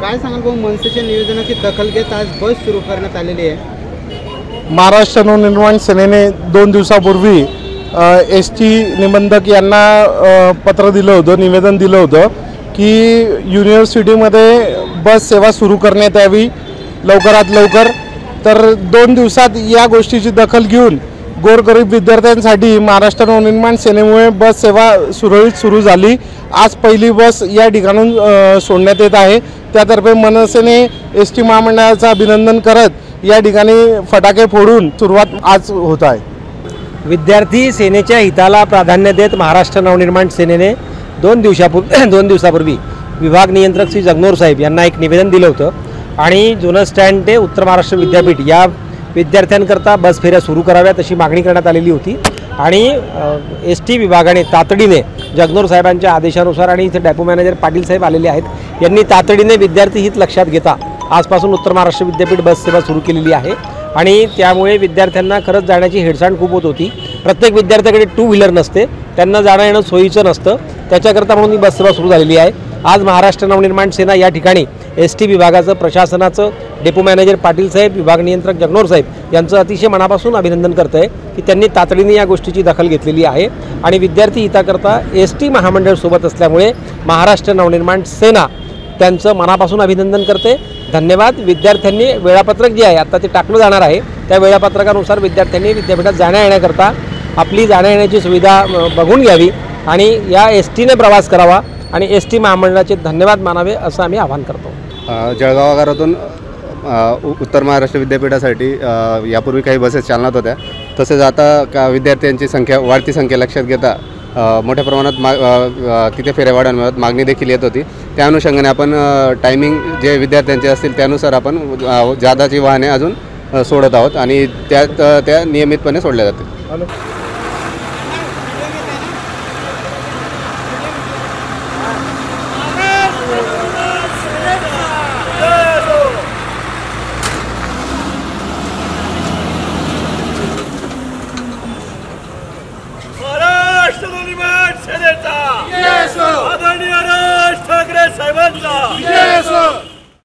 काय सांगाल भाऊ, मनसेच्या निवेदनाची दखल घेत आज बस सुरू करण्यात आलेली आहे? महाराष्ट्र नवनिर्माण सेनेने 2 दिवसापूर्वी एसटी निबंधक यांना पत्र दिलं होतं, निवेदन दिलं होतं की युनिव्हर्सिटीमध्ये बस सेवा सुरू करण्यात यावी लवकरात लवकर। तर 2 दिवसात या गोष्टीची दखल घेऊन गोरगरीब विद्यार्थ्यांसाठी महाराष्ट्र नवनिर्माण सेनेमुळे बस सेवा सुरळीत सुरू झाली। आज पहिली बस या ठिकाणून सोडण्यात येत आहे। त्यातर्फे मनसेने एसटी महामंडळाचं अभिनंदन करत या ठिकाणी फटाके फोडून सुरुवात आज होत आहे। विद्यार्थी सेनेच्या हिताला प्राधान्य देत महाराष्ट्र नवनिर्माण सेनेने 2 दिवसापूर्वी विभाग नियंत्रक श्री जगनोर साहेब यांना एक निवेदन दिलं होतं आणि जुनं स्टँड ते उत्तर महाराष्ट्र विद्यापीठ या विद्यार्थ्यांकरता बस फेऱ्या सुरू कराव्यात अशी मागणी करण्यात आलेली होती। आणि एसटी विभागाने तातडीने जगनोर साहेबांच्या आदेशानुसार आणि इथे डेपो मॅनेजर पाटील साहेब आलेले आहेत, यांनी तातडीने विद्यार्थी हित लक्षात घेता आजपासून उत्तर महाराष्ट्र विद्यापीठ बस सेवा सुरू केलेली आहे। आणि त्यामुळे विद्यार्थ्यांना खरंच जाण्याची हेळसांड खूप होत होती। प्रत्येक विद्यार्थ्याकडे 2 व्हीलर नसते, त्यांना जाणं येणं सोयीचं नसतं, त्याच्याकरता म्हणून ही बस सेवा सुरू झालेली आहे। आज महाराष्ट्र नवनिर्माण सेना या ठिकाणी एसटी विभागाचं, प्रशासनाचं, डेपो मॅनेजर पाटील साहेब, विभाग नियंत्रक जगनोर साहेब यांचं अतिशय मनापासून अभिनंदन करत आहे की त्यांनी तातडीने या गोष्टीची दखल घेतलेली आहे आणि विद्यार्थी हिताकरता एसटी महामंडळ सोबत असल्यामुळे महाराष्ट्र नवनिर्माण सेना त्यांचं मनापासून अभिनंदन करते। धन्यवाद। विद्यार्थ्यांनी वेळापत्रक जे आहे आता ते टाकलं जाणार आहे, त्या वेळापत्रकानुसार विद्यार्थ्यांनी विद्यापीठात जाण्या येण्याकरता आपली जाण्या येण्याची सुविधा बघून घ्यावी आणि या एसटीने प्रवास करावा आणि एसटी महामंडळाचे धन्यवाद मानावे असं आम्ही आवाहन करतो। जळगाव आगारातून उत्तर महाराष्ट्र विद्यापीठासाठी यापूर्वी काही बसेस चालनात होत्या, तसेच आता विद्यार्थ्यांची वाढती संख्या लक्षात घेता मोठ्या प्रमाणात तिथे फेऱ्या वाढवण्यात मागणी देखील येत होती। त्या अनुषंगाने आपण टायमिंग जे विद्यार्थ्यांचे असतील त्यानुसार आपण जादाची वाहने अजून सोडत आहोत आणि त्या नियमितपणे सोडल्या जातील।